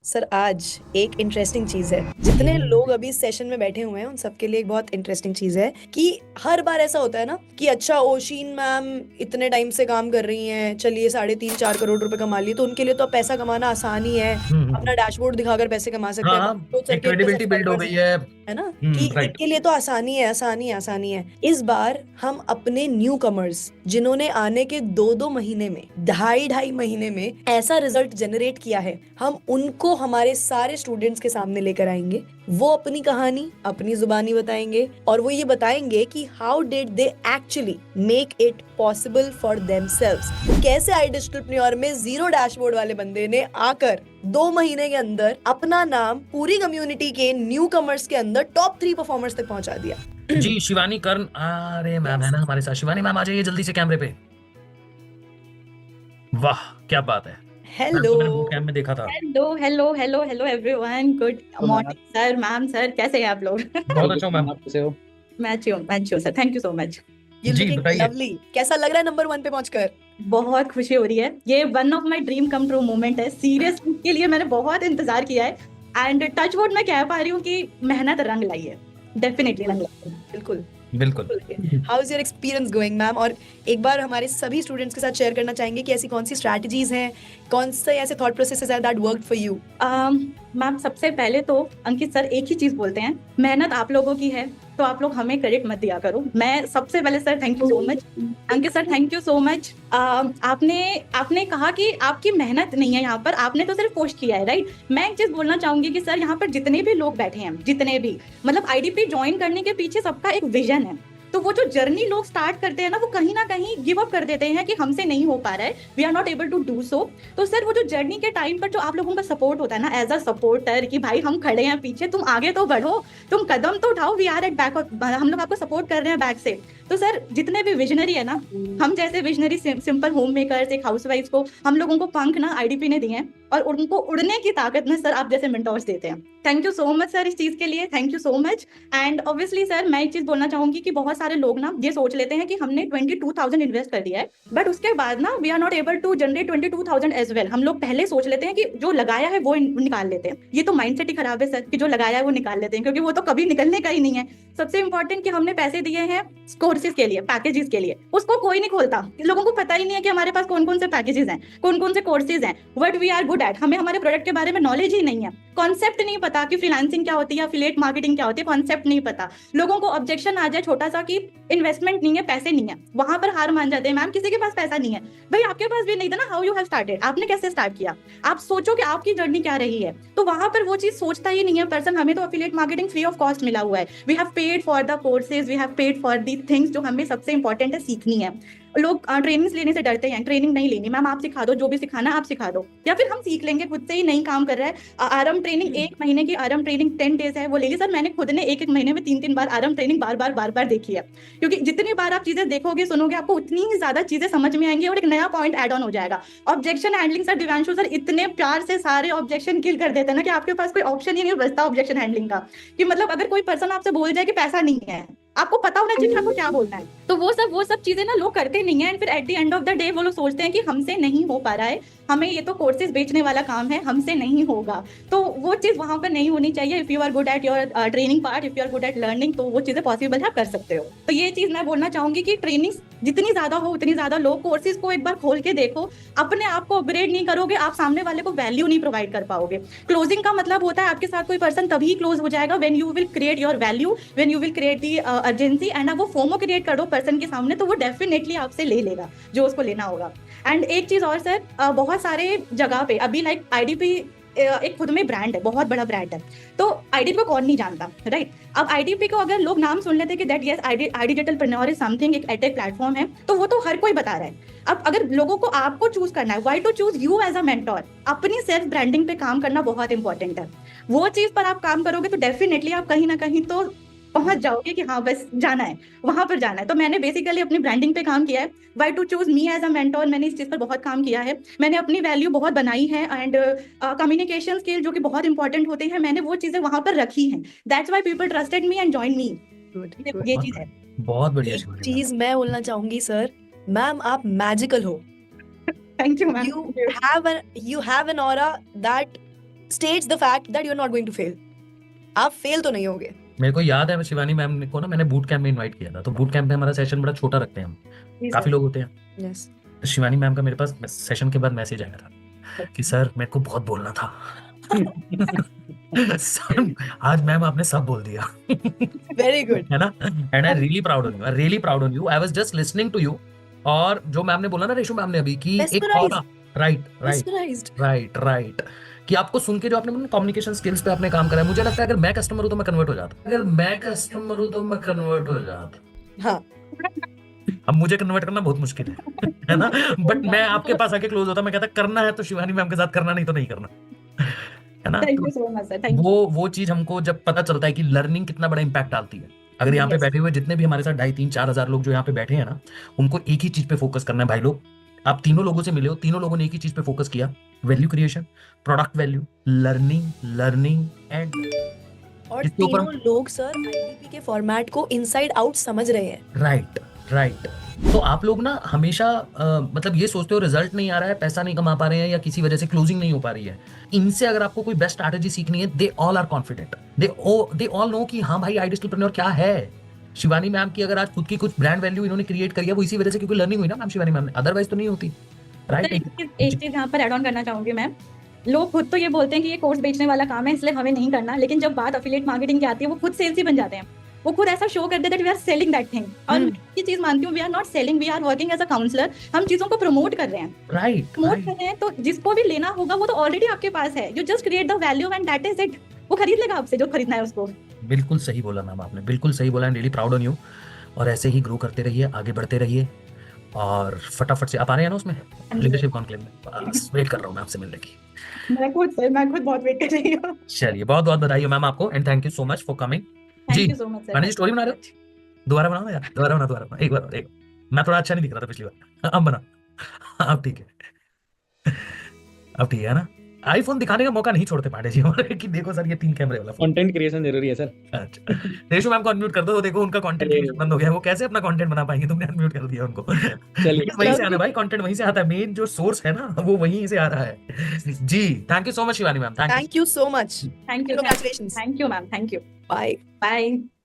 Sir आज एक interesting चीज है। जितने लोग अभी सेशन में बैठे हुए हैं उन सबके लिए एक बहुत इंटरेस्टिंग चीज है कि हर बार ऐसा होता है ना कि अच्छा ओशीन मैम इतने टाइम से काम कर रही हैं, चलिए 3.5-4 करोड़ रुपए कमा लिए, तो उनके लिए तो अब पैसा कमाना आसान ही है, अपना हम्म। डैशबोर्ड दिखाकर पैसे कमा सकते हाँ हैं, हाँ, तो सर एक के इतने क्रेडिबिलिटी बिल्ड हो सब्सक्राइबर्स गई है। है ना, कि राइट। इनके लिए तो आसानी है, आसानी है, आसानी है। इस बार हम अपने न्यू कमर्स जिन्होंने आने के 2-2 महीने में, 2.5-2.5 महीने में ऐसा रिजल्ट जनरेट किया है, हम उनको हमारे सारे स्टूडेंट्स के सामने लेकर आएंगे। वो अपनी कहानी अपनी जुबानी बताएंगे और वो ये बताएंगे कि how did they actually make it possible for themselves. कैसे आइडियलप्रेन्योर में जीरो डैशबोर्ड वाले बंदे ने आकर 2 महीने के अंदर अपना नाम पूरी कम्युनिटी के न्यू कमर्स के अंदर टॉप 3 परफॉर्मर्स तक पहुंचा दिया। जी, शिवानी कर्ण, अरे मैम है Yes. ना हमारे साथ। शिवानी मैम आ जाइए जल्दी से कैमरे पे। वाह, क्या बात है। Ma'am hello. को मैंने बूट कैम्प में देखा था। Hello hello hello hello everyone, good तो ma'am morning sir, ma'am sir, कैसे हैं आप लोग? बहुत अच्छा हूँ मैम। आप कैसे हो? मैं अच्छी हूँ sir, thank you so much. You जी लुकिंग बताइए। लवली। कैसा लग रहा है नंबर 1 पे पहुंचकर? बहुत खुशी हो रही है, ये one of my dream come true moment है। सीरियसली इसके लिए मैंने बहुत इंतजार किया है एंड टच वुड मैं कह पा रही हूँ कि मेहनत रंग लाई है, डेफिनेटली रंग लाई है। बिल्कुल। बिल्कुल। How is your experience going ma'am? और एक बार हमारे सभी स्टूडेंट्स के साथ शेयर करना चाहेंगे कि ऐसी कौन सी स्ट्रैटेजीज हैं, कौन से ऐसे थॉट प्रोसेसेस हैं that worked for you? Ma'am सबसे पहले तो अंकित सर एक ही चीज बोलते हैं, मेहनत आप लोगों की है तो आप लोग हमें क्रेडिट मत दिया करो। मैं सबसे पहले sir thank you so much Ankit sir, thank you so much. आपने आपने कहा कि आपकी मेहनत नहीं है यहाँ पर, आपने तो सिर्फ पोस्ट किया है, राइट। मैं एक चीज बोलना चाहूंगी कि सर यहाँ पर जितने भी लोग बैठे हैं, जितने भी मतलब आईडीपी ज्वाइन करने के पीछे सबका एक विजन है। तो वो जो जर्नी लोग स्टार्ट करते हैं ना, वो कहीं ना कहीं गिव अप कर देते हैं कि हमसे नहीं हो पा रहा है, we are not able to do so. तो सर वो जो जर्नी के टाइम पर जो आप लोगों का सपोर्ट होता है ना, एज अ सपोर्टर, कि भाई हम खड़े हैं पीछे, तुम आगे तो बढ़ो, तुम कदम तो उठाओ, वी आर एट बैक, हम लोग आपको सपोर्ट कर रहे हैं बैक से। तो सर जितने भी विजनरी है ना, हम जैसे विजनरी सिंपल होम मेकर्स, एक हाउसवाइफ को हम लोगों को पंख ना आईडीपी ने दिए हैं और उनको उड़ने की ताकत में सर आप जैसे मेंटोर्स देते हैं। Thank you so much sir इस चीज के लिए, thank you so much. And obviously sir मैं एक चीज बोलना चाहूंगी कि बहुत सारे लोग ना ये सोच लेते हैं कि हमने 22,000 इन्वेस्ट कर दिया है, बट उसके बाद ना we are not able to generate 22,000 as well. हम लोग पहले सोच लेते हैं कि जो लगाया है वो निकाल लेते हैं। ये तो माइंडसेट ही खराब है सर कि जो लगाया है वो निकाल लेते हैं, क्योंकि वो तो कभी निकलने का ही नहीं है। सबसे इंपॉर्टेंट कि हमने पैसे दिए हैं कोर्सेज के लिए, पैकेजेस के लिए, उसको कोई नहीं खोलता। लोगों को पता ही नहीं है कि हमारे पास कौन कौन से पैकेजेस हैं, कौन कौन से कोर्सेज हैं, what we are good at. हमें हमारे प्रोडक्ट के बारे में नॉलेज ही नहीं है, कॉन्सेप्ट नहीं पता कि फ्रीलांसिंग क्या होती है, एफिलिएट मार्केटिंग क्या होती है, कॉन्सेप्ट नहीं पता। लोगों को ऑब्जेक्शन आ जाए छोटा सा कि इन्वेस्टमेंट नहीं है, पैसे नहीं है, वहां पर हार मान जाते हैं। मैम किसी के पास पैसा नहीं है, भाई आपके पास भी नहीं था ना, हाउ यू हैव स्टार्टेड, आपने कैसे स्टार्ट किया, आप सोचो कि आपकी जर्नी क्या रही है। तो वहां पर वो चीज सोचता ही नहीं है पर्सन। हमें तो affiliate marketing free of cost मिला हुआ है, we have paid for the courses, we have paid for the things जो हमें सबसे इंपॉर्टेंट है सीखनी है। लोग ट्रेनिंग्स लेने से डरते हैं, ट्रेनिंग नहीं लेनी, मैम आप सिखा दो, जो भी सिखाना आप सिखा दो, या फिर हम सीख लेंगे खुद से ही, नहीं काम कर रहा है। आरएम ट्रेनिंग 1 महीने की, आरएम ट्रेनिंग 10 डेज है, वो ले ली सर। मैंने खुद ने एक महीने में 3 बार आरएम ट्रेनिंग बार बार देखी है, क्योंकि जितनी बार आप चीजें देखोगे सुनोगे आपको उतनी ही ज्यादा चीजें समझ में आएंगी और एक नया पॉइंट एड ऑन हो जाएगा। Objection handling sir, Divyanshu sir इतने प्यार से सारे ऑब्जेक्शन किल कर देते हैं ना कि आपके पास कोई ऑप्शन ही नहीं बचता ऑब्जेक्शन हैंडलिंग का। कि मतलब अगर कोई पर्सन आपसे बोल जाए कि पैसा नहीं है, आपको पता होना चाहिए आपको क्या बोलना है। तो वो सब चीजें ना लोग करते नहीं है, एंड फिर at the end of the day वो लोग सोचते हैं कि हमसे नहीं हो पा रहा है, हमें ये तो कोर्सेज बेचने वाला काम है, हमसे नहीं होगा। तो वो चीज वहां पर नहीं होनी चाहिए। If you are good at your training part, if you are good at learning, तो वो चीजें पॉसिबल है, आप कर सकते हो। तो ये चीज मैं बोलना चाहूंगी कि ट्रेनिंग जितनी ज्यादा हो उतनी ज्यादा लो, कोर्सेज को एक बार खोल के देखो। अपने आप को अपग्रेड नहीं करोगे, आप सामने वाले को वैल्यू नहीं प्रोवाइड कर पाओगे। क्लोजिंग का मतलब होता है आपके साथ कोई पर्सन तभी क्लोज हो जाएगा when you will create your value, when you will create the urgency, and आप वो फोमो क्रिएट कर दो पर्सन के सामने, तो वो डेफिनेटली आपसे ले लेगा जो उसको लेना होगा। एंड एक चीज और सर, बहुत सारे जगह पे अभी लाइक आईडीपी एक खुद में ब्रांड है, बहुत बड़ा ब्रांड है, तो आईडीपी को कौन नहीं जानता, राइट। अब आईडीपी को अगर लोग नाम सुन लेते कि that yes I digitalpreneur is something, एक एटेक प्लेटफॉर्म है, तो वो तो हर कोई बता रहा है। अब अगर लोगों को आपको चूज करना है, why to choose you as a mentor, अपनी सेल्फ ब्रांडिंग पे काम करना बहुत इंपॉर्टेंट है। वो चीज पर आप काम करोगे तो डेफिनेटली आप कहीं ना कहीं तो पहुंच जाओगे कि हाँ बस जाना है, वहां पर जाना है। तो मैंने बेसिकली अपनी ब्रांडिंग पे काम किया है, why to choose me as a mentor, मैंने इस चीज पर बहुत काम किया है। मैंने अपनी वैल्यू बहुत बनाई है, एंड कम्युनिकेशन स्किल जो कि बहुत इंपॉर्टेंट होते हैं, मैंने वो चीजें वहां पर रखी हैं। That's why people trusted me and join me. ये चीज है। बहुत बढ़िया एक शिवानी मैम। चीज मैं बोलना चाहूंगी सर, मैम आप मैजिकल हो। Thank you ma'am. You have an aura that states the fact that you're not going to fail. आप फेल तो नहीं होगे. मेरे को याद है शिवानी मैम को ना मैंने बूट कैंप में इनवाइट किया था, तो बूट कैंप में हमारा सेशन बड़ा छोटा रखते हैं हम, जी काफी सर। लोग होते हैं. Yes. शिवानी मैम का मेरे पास सेशन के बाद मैसेज आया था कि सर मेरे को बहुत बोलना था. सर आज मैम आपने सब बोल दिया. Very good. है ना. And I really proud on you, I really proud on you. I was just listening to you. और जो मैम ने बोला ना, रेशु मैम ने अभी कि एक Mesmerized. Aura, right Mesmerized. Right कि आपको सुन के जो आपने कम्युनिकेशन स्किल्स पे आपने काम करा है, मुझे लगता है अगर मैं कस्टमर हूं तो मैं कन्वर्ट हो जाता. हाँ. अब मुझे कन्वर्ट करना बहुत मुश्किल है ना. बट मैं आपके पास आके क्लोज होता, मैं कहता करना है तो शिवानी मैम के साथ करना, नहीं तो नहीं करना, है ना. Thank you so much sir, thank you. वो चीज हमको जब पता चलता है कि लर्निंग कितना बड़ा इम्पैक्ट डालती है. अगर यहाँ पे Yes. बैठे हुए जितने भी हमारे साथ 2,500-3,000 4,000 लोग जो यहाँ पे बैठे हैं ना, उनको एक ही चीज पे फोकस करना है भाई लोग. आप तीनों लोगों से मिले हो, तीनों लोगों ने एक ही चीज पे फोकस किया, value creation, product value, learning and और इसके ऊपर तीनों लोग सर IDP के फॉर्मेट को इनसाइड आउट समझ रहे हैं. राइट. तो आप लोग ना हमेशा मतलब ये सोचते हो रिजल्ट नहीं आ रहा है, पैसा नहीं कमा पा रहे हैं या किसी वजह से क्लोजिंग नहीं हो पा रही है. इनसे अगर आपको कोई बेस्ट स्ट्रैटेजी सीखनी है, they all are confident, they all know कि हाँ भाई आइडियलिस्टप्रेन्योर क्या है. शिवानी मैम की अगर आज खुद की कुछ ब्रांड वैल्यू इन्होंने क्रिएट करी है, वो इसी वजह से क्योंकि लर्निंग हुई ना मैम शिवानी मैम ने, अदरवाइज तो नहीं होती. Sir, right. एक चीज यहाँ पर ऐड ऑन करना चाहूंगी मैम. लोग खुद तो ये बोलते हैं कि ये कोर्स बेचने वाला काम है इसलिए हमें नहीं करना, लेकिन जब बात अफिलिएट मार्केटिंग की आती है वो खुद सेल्स ही बन जाते हैं. वो खुद ऐसा शो करते हैं that we are selling that thing. और मैं ये चीज मानती हूँ, we are not selling, we are working as a counsellor. हम चीजों को प्रमोट कर रहे हैं, राइट प्रमोट कर रहे हैं. तो जिसको भी लेना होगा वो तो ऑलरेडी आपके पास है. You just create the value and that is it. वो खरीद लेगा आपसे जो खरीदना है उसको. बिल्कुल सही बोला मैम आपने, बिल्कुल सही बोला. Really proud on you. और ऐसे ही ग्रो करते रहिए, आगे बढ़ते रहिए. और फटाफट से आप आ रहे हैं ना उसमें लीडरशिप कॉन्क्लेव में, बस वेट कर रहा हूँ मैं आपसे मिलने की. मैं खुद बहुत वेट कर रही हूँ. चलिए बहुत बहुत बधाई हो मैम आपको, and thank you so much for coming. जी thank you so much sir. मैंने स्टोरी बना रहे हो, दोबारा बनाओ ना यार, दोबारा बना एक बार. मैं थोड़ा अच्छा नहीं दिख रहा था पिछली बार, अब बना. अब ठीक है ना. आईफोन दिखाने का मौका नहीं छोड़ते पांडे जी हमारे कि देखो सर ये 3 कैमरे वाला फोन. कंटेंट क्रिएशन जरूरी है सर. अच्छा रेशु मैम को अनम्यूट कर दो, तो देखो उनका कंटेंट क्रिएशन बंद हो गया. वो कैसे अपना कंटेंट बना पाएंगे, तुमने अनम्यूट कर दिया उनको. चलिए. वहीं से आना भाई, कंटेंट वहीं से आता है, मेन जो सोर्स है ना वो वहीं से आ रहा है. जी thank you so much Shivani ma'am. Thank you so much. Thank you Congratulations. Thank you ma'am. Thank you. Bye. Bye.